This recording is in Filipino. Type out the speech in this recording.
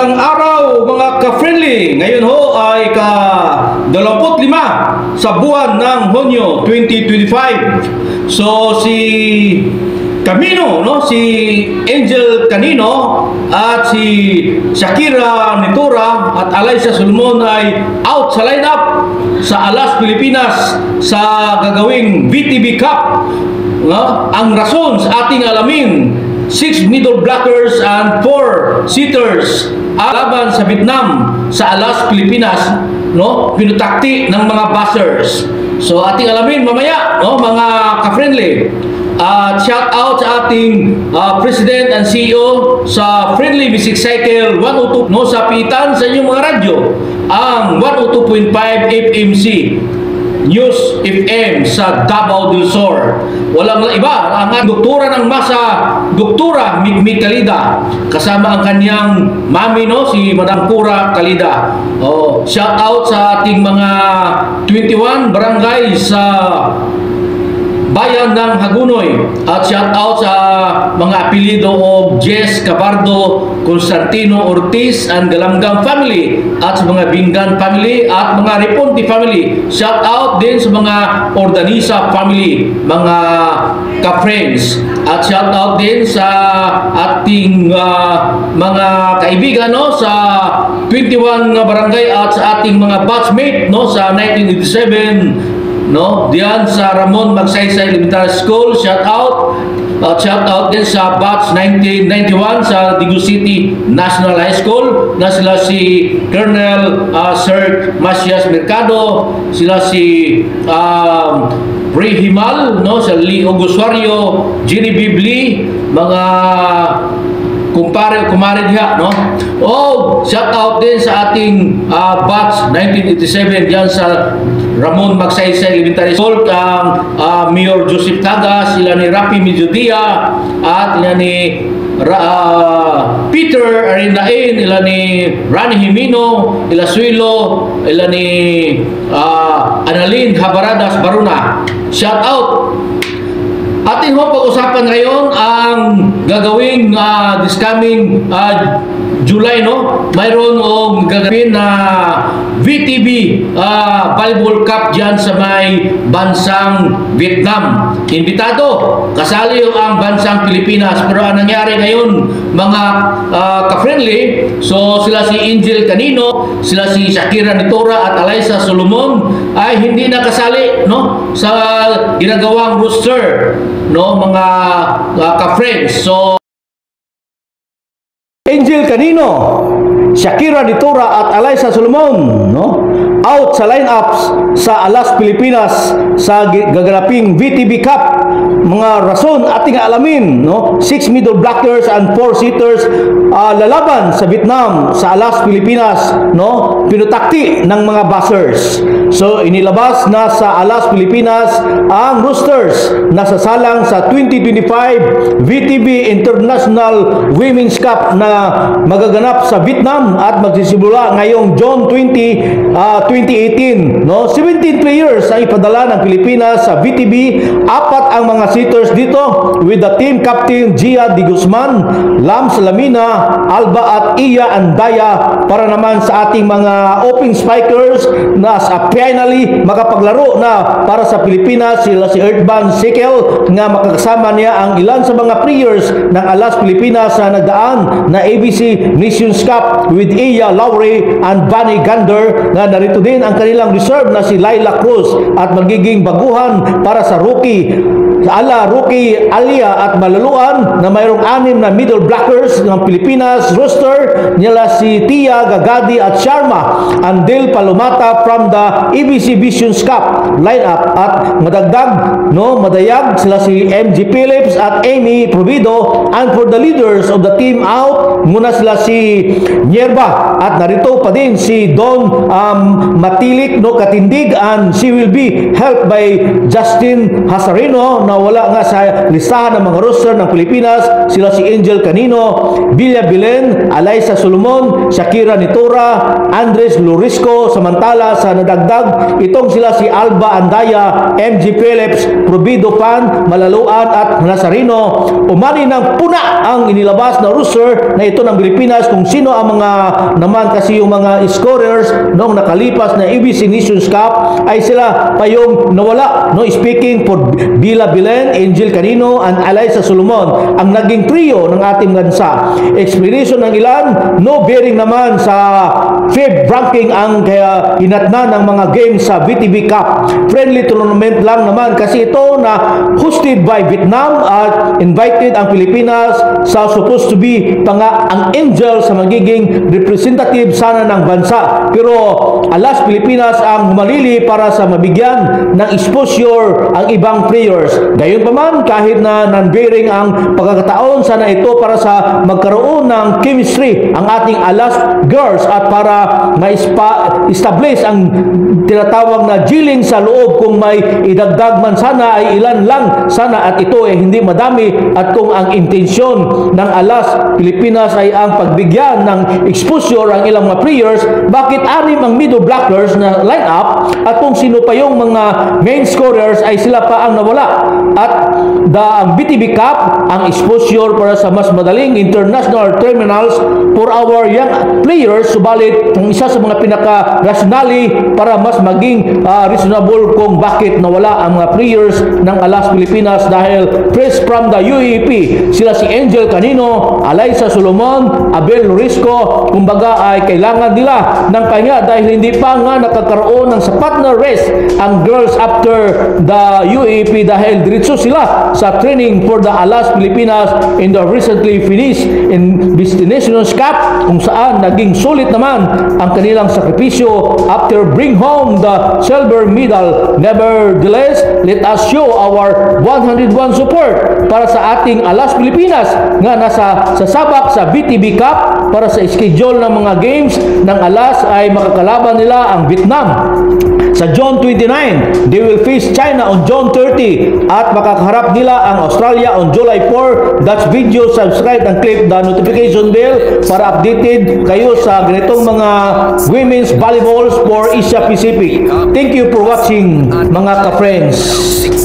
Magandang araw mga ka-friendly. Ngayon ho ay ka-25 sa buwan ng Hunyo 2025. So si Camino, no, si Angel Canino at si Shakira Nitura at Alyssa Solomon ay out sa lineup sa Alas Pilipinas sa gagawing VTB Cup. Ang rason sa ating alamin, 6 middle blockers and 4 sitters laban sa Vietnam sa Alas Pilipinas, no, pinutakti ng mga buzzers. So ating alamin mamaya, no, mga ka-friendly. Shout out sa ating President and CEO sa Friendly Music Cycle 102, no, sa pitan sa inyong mga radyo, ang 102.5 FMC News FM sa Davao del Sur. Walang iba, ang doktora ng masa, Doktora Migmig Calida, kasama ang kanyang mami, no, si Madam Cura Calida. Shout out sa ating mga 21 barangay sa bayan ng Hagunoy, at shout out sa mga apelido of Jess Cabardo, Constantino Ortiz and Galamgang family, at sa mga Bingan family at mga Reponte family. Shout out din sa mga Ordanisa family, mga ka-friends, at shout out din sa ating mga kaibigan, no, sa 21 barangay at sa ating mga batchmate, no, sa 1987, no, diyan sa Ramon Magsaysay Elementary School. Shout out. Shout out din sa batch 1991 sa Digo City National High School, na sila si Colonel Sir Masias Mercado, sila si Ray Himal, no, sa Lee Oguswario, Jenny Bibli, mga kumare diha, no. Shout out din sa ating batch 1987 diyan sa Ramon Magsaysay Elementary School, ang Mayor Joseph Taga, sila ni Rapi Mediodia, at sila ni Peter Arinain, ila ni Rani Jimeno, ila Suilo, ila ni Annalyn Habaradas Baruna. Shout out. Ating pag-usapan ngayon ang gagawing this coming July, no, mayroon og gagawin na VTB Volleyball Cup diyan sa may bansang Vietnam. Imbitado, kasali ang bansang Pilipinas, pero ang nangyari ngayon mga ka-friendly, so sila si Angel Canino, sila si Shakira Nitura at Alyssa Solomon ay hindi nakasali, no, sa ginagawang roster, no, mga ka-friends. So Angel Canino, Shakira Nitura at Alyssa Solomon, no, out sa lineups sa Alas Pilipinas sa gaganaping VTB Cup. Mga rason ating alamin, no, 6 middle blockers and 4 sitters lalaban sa Vietnam sa Alas Pilipinas, no, pinutakti ng mga buzzers. So inilabas na sa Alas Pilipinas ang roosters na sasalang sa 2025 VTB International Women's Cup na magaganap sa Vietnam at magsisimula ngayong June 20, 2018, no. 17 players ang ipadala ng Pilipinas sa VTB. Apat ang mga sitters dito, with the team captain Gia Di Guzman, Lam Salamina, Alba at Iya Andaya, para naman sa ating mga open spikers na finally makapaglaro na para sa Pilipinas, sila si Earthban Sikel, nga makakasama niya ang ilan sa mga players ng Alas Pilipinas sa nagdaan na ABC Nations Cup with Iya Lowry and Vanny Gander, na narito din ang kanilang reserve na si Laila Cruz at magiging baguhan para sa rookie Alia at Malaluan, na mayroong 6 na middle blockers ng Pilipinas roster, nila si Tia Gagadi at Sharma Andel Palomata from the ABC Visions Cup lineup, at madagdag, no, madayag sila si MG Phillips at Amy Provido, and for the leaders of the team out muna sila si Nierba, at narito pa din si Don Matilik, no, Katindig, and she will be helped by Justin Hasarino, no, nawala nga sa listahan ng mga roster ng Pilipinas sila si Angel Canino, Villa Belen, Alaysa Solomon, Shakira Nitora, Andres Lorisco. Samantala sa nadagdag itong sila si Alba Andaya, MG Phillips, Probido Pan, Malaluan at Nazarino. Umani ng puna ang inilabas na roster na ito ng Pilipinas kung sino ang mga naman kasi yung mga scorers noong nakalipas na ABC Nations Cup ay sila pa yung nawala. No, speaking for Villa Belen, Angel Canino and Alaysa Solomon ang naging trio ng ating bansa. Explanation ng ilan, no bearing naman sa FIB ranking ang kaya hinatna ng mga games sa VTB Cup. Friendly tournament lang naman kasi ito na hosted by Vietnam at invited ang Pilipinas sa supposed to be panga ang Angel sa magiging representative sana ng bansa. Pero alas Pilipinas ang humalili para sa mabigyan ng exposure ang ibang players. Gayon pa man, kahit na non-bearing ang pagkakataon, sana ito para sa magkaroon ng chemistry ang ating alas girls at para ma-establish ang tinatawag na giling sa loob. Kung may idagdag man sana ay ilan lang sana at ito ay hindi madami, at kung ang intensyon ng alas Pilipinas ay ang pagbigyan ng exposure ang ilang mga players, bakit anim ang middle blockers na line up at kung sino pa yung mga main scorers ay sila pa ang nawala? At ang BTB Cup ang exposure para sa mas madaling international terminals for our young players, subalit ang isa sa mga pinaka-rationale para mas maging reasonable kung bakit nawala ang mga players ng alas Pilipinas dahil fresh from the UAP sila si Angel Canino, Alaysa Solomon, Abel Lorisco. Kumbaga ay kailangan nila ng pahinga dahil hindi pa nga nakakaroon ng sapat na rest ang girls after the UAP dahil diretso sila sa training for the alas Pilipinas in the recently finished in Nations Cup kung saan naging sulit naman ang kanilang sakripisyo after bring home the silver medal. Nevertheless, let us show our 101 support para sa ating alas Pilipinas nga nasa sasabak sa BTB Cup. Para sa schedule ng mga games ng alas ay makakalaban nila ang Vietnam sa June 29. They will face China on June 30 at makakaharap nila ang Australia on July 4. That's video, subscribe and click the notification bell para updated kayo sa ganitong mga women's volleyballs for Asia Pacific. Thank you for watching mga ka-friends.